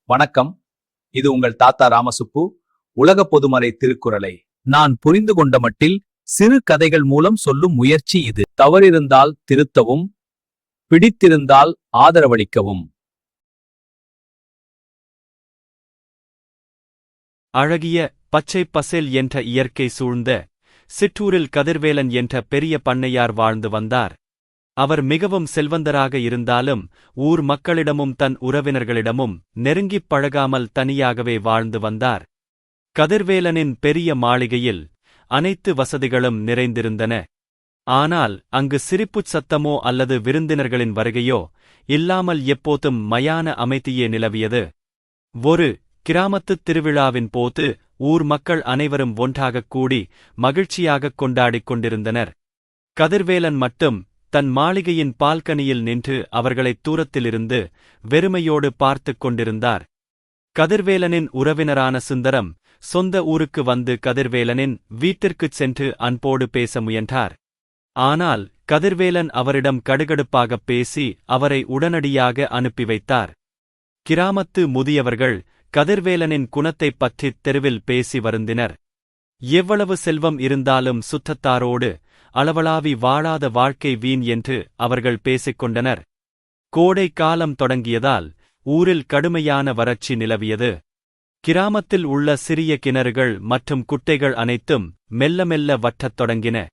வணக்கம். இது உங்கள் தாத்தா ராமசுப்பு. உலக பொதுமறை திருக்குறளை நான் புரிந்து கொண்ட மட்டில் சிறு கதைகள் மூலம் சொல்லும் முயற்சி இது. தவறிருந்தால் திருத்தவும், பிடித்திருந்தால் ஆதரவளிக்கவும். அழகிய பச்சை பசேல் என்ற இயற்கை சூழ்ந்த சிற்றூரில் கதிர்வேலன் என்ற பெரிய பண்ணையார் வாழ்ந்து வந்தார். அவர் மிகவும் செல்வந்தராக இருந்தாலும் ஊர் மக்களிடமும் தன் உறவினர்களிடமும் நெருங்கிப் பழகாமல் தனியாகவே வாழ்ந்து வந்தார். கதிர்வேலனின் பெரிய மாளிகையில் அனைத்து வசதிகளும் நிறைந்திருந்தன. ஆனால் அங்கு சிரிப்புச் சத்தமோ அல்லது விருந்தினர்களின் வருகையோ இல்லாமல் எப்போதும் மயான அமைதியே நிலவியது. ஒரு கிராமத்துத் திருவிழாவின் போது ஊர் மக்கள் அனைவரும் ஒன்றாகக் கூடி மகிழ்ச்சியாகக் கொண்டாடிக் கொண்டிருந்தனர். கதிர்வேலன் மட்டும் தன் மாளிகையின் பால்கனியில் நின்று அவர்களைத் தூரத்திலிருந்து வெறுமையோடு பார்த்துக் கொண்டிருந்தார். கதிர்வேலனின் உறவினரான சுந்தரம் சொந்த ஊருக்கு வந்து கதிர்வேலனின் வீட்டிற்குச் சென்று அன்போடு பேச முயன்றார். ஆனால் கதிர்வேலன் அவரிடம் கடுகடுப்பாகப் பேசி அவரை உடனடியாக அனுப்பி வைத்தார். கிராமத்து முதியவர்கள் கதிர்வேலனின் குணத்தைப் பற்றித் தெருவில் பேசி வருந்தினர். எவ்வளவு செல்வம் இருந்தாலும் சுற்றத்தாரோடு அளவளாவி வாழாத வாழ்க்கை வீண் என்று அவர்கள் பேசிக் கொண்டனர். கோடை காலம் தொடங்கியதால் ஊரில் கடுமையான வறட்சி நிலவியது. கிராமத்தில் உள்ள சிறிய கிணறுகள் மற்றும் குட்டைகள் அனைத்தும் மெல்ல மெல்ல வற்றத் தொடங்கின.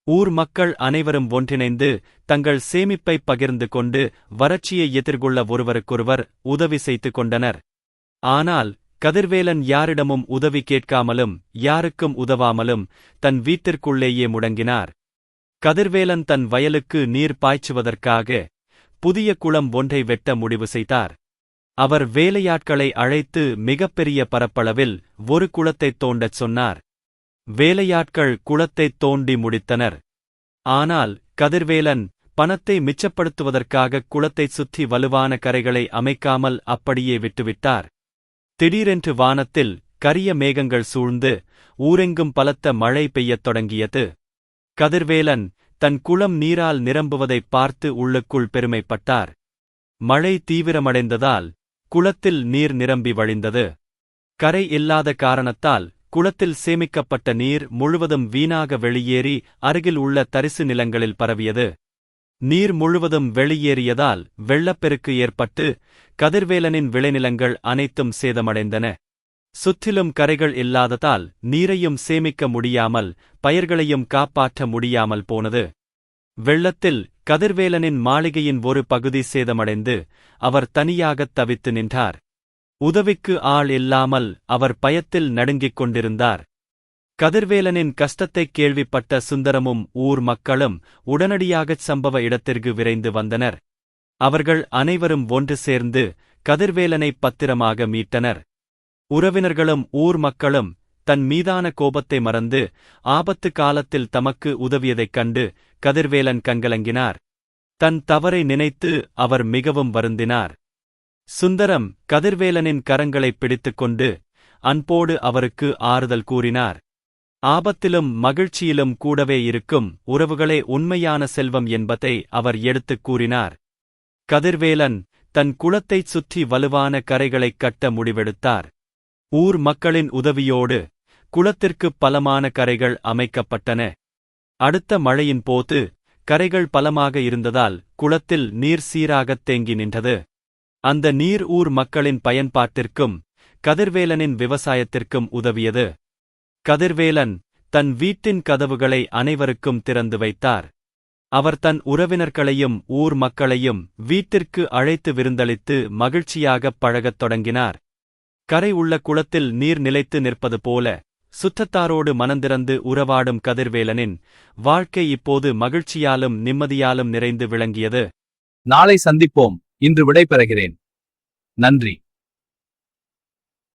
ஊர் மக்கள் அனைவரும் ஒன்றிணைந்து தங்கள் சேமிப்பைப் பகிர்ந்து கொண்டு வறட்சியை எதிர்கொள்ள ஒருவருக்கொருவர் உதவி செய்து கொண்டனர். ஆனால் கதிர்வேலன் யாரிடமும் உதவி கேட்காமலும் யாருக்கும் உதவாமலும் தன் வீட்டிற்குள்ளேயே முடங்கினார். கதிர்வேலன் தன் வயலுக்கு நீர் பாய்ச்சுவதற்காக புதிய குளம் ஒன்றை வெட்ட முடிவு செய்தார். அவர் வேலையாட்களை அழைத்து மிகப்பெரிய பரப்பளவில் ஒரு குளத்தைத் தோண்டச் சொன்னார். வேலையாட்கள் குளத்தைத் தோண்டி முடித்தனர். ஆனால் கதிர்வேலன் பணத்தை மிச்சப்படுத்துவதற்காக குளத்தைச் சுற்றி வலுவான கரைகளை அமைக்காமல் அப்படியே விட்டுவிட்டார். திடீரென்று வானத்தில் கரிய மேகங்கள் சூழ்ந்து ஊரெங்கும் பலத்த மழை பெய்யத் தொடங்கியது. கதிர்வேலன் தன் குளம் நீரால் நிரம்புவதைப் பார்த்து உள்ளுக்குள் பெருமைப்பட்டார். மழை தீவிரமடைந்ததால் குளத்தில் நீர் நிரம்பி வழிந்தது. கரை இல்லாத காரணத்தால் குளத்தில் சேமிக்கப்பட்ட நீர் முழுவதும் வீணாக வெளியேறி அருகில் உள்ள தரிசு நிலங்களில் பரவியது. நீர் முழுவதும் வெளியேறியதால் வெள்ளப்பெருக்கு ஏற்பட்டு கதிர்வேலனின் விளைநிலங்கள் அனைத்தும் சேதமடைந்தன. சுற்றிலும் கரைகள் இல்லாததால் நீரையும் சேமிக்க முடியாமல் பயிர்களையும் காப்பாற்ற முடியாமல் போனது. வெள்ளத்தில் கதிர்வேலனின் மாளிகையின் ஒரு பகுதி சேதமடைந்து அவர் தனியாகத் தவித்து நின்றார். உதவிக்கு ஆள் இல்லாமல் அவர் பயத்தில் நடுங்கிக் கொண்டிருந்தார். கதிர்வேலனின் கஷ்டத்தைக் கேள்விப்பட்ட சுந்தரமும் ஊர் மக்களும் உடனடியாகச் சம்பவ இடத்திற்கு விரைந்து வந்தனர். அவர்கள் அனைவரும் ஒன்று சேர்ந்து கதிர்வேலனைப் பத்திரமாக மீட்டனர். உறவினர்களும் ஊர் மக்களும் தன் மீதான கோபத்தை மறந்து ஆபத்து காலத்தில் தமக்கு உதவியதைக் கண்டு கதிர்வேலன் கண்கலங்கினார். தன் தவறை நினைத்து அவர் மிகவும் வருந்தினார். சுந்தரம் கதிர்வேலனின் கரங்களைப் பிடித்துக்கொண்டு அன்போடு அவருக்கு ஆறுதல் கூறினார். ஆபத்திலும் மகிழ்ச்சியிலும் கூடவே இருக்கும் உறவுகளே உண்மையான செல்வம் என்பதை அவர் எடுத்துக் கூறினார். கதிர்வேலன் தன் குளத்தைச் சுற்றி வலுவான கரைகளைக் கட்ட முடிவெடுத்தார். ஊர் மக்களின் உதவியோடு குளத்திற்கு பலமான கரைகள் அமைக்கப்பட்டன. அடுத்த மழையின் போது கரைகள் பலமாக இருந்ததால் குளத்தில் நீர் சீராகத் தேங்கி நின்றது. அந்த நீர் ஊர் மக்களின் பயன்பாட்டிற்கும் கதிர்வேலனின் விவசாயத்திற்கும் உதவியது. கதிர்வேலன் தன் வீட்டின் கதவுகளை அனைவருக்கும் திறந்து வைத்தார். அவர் தன் உறவினர்களையும் ஊர் மக்களையும் வீட்டிற்கு அழைத்து விருந்தளித்து மகிழ்ச்சியாகப் பழகத் தொடங்கினார். கரை உள்ள குளத்தில் நீர் நிலைத்து நிற்பது போல சுற்றத்தாரோடு மனந்திறந்து உறவாடும் கதிர்வேலனின் வாழ்க்கை இப்போது மகிழ்ச்சியாலும் நிம்மதியாலும் நிறைந்து விளங்கியது. நாளை சந்திப்போம். இன்று விடைபெறுகிறேன். நன்றி.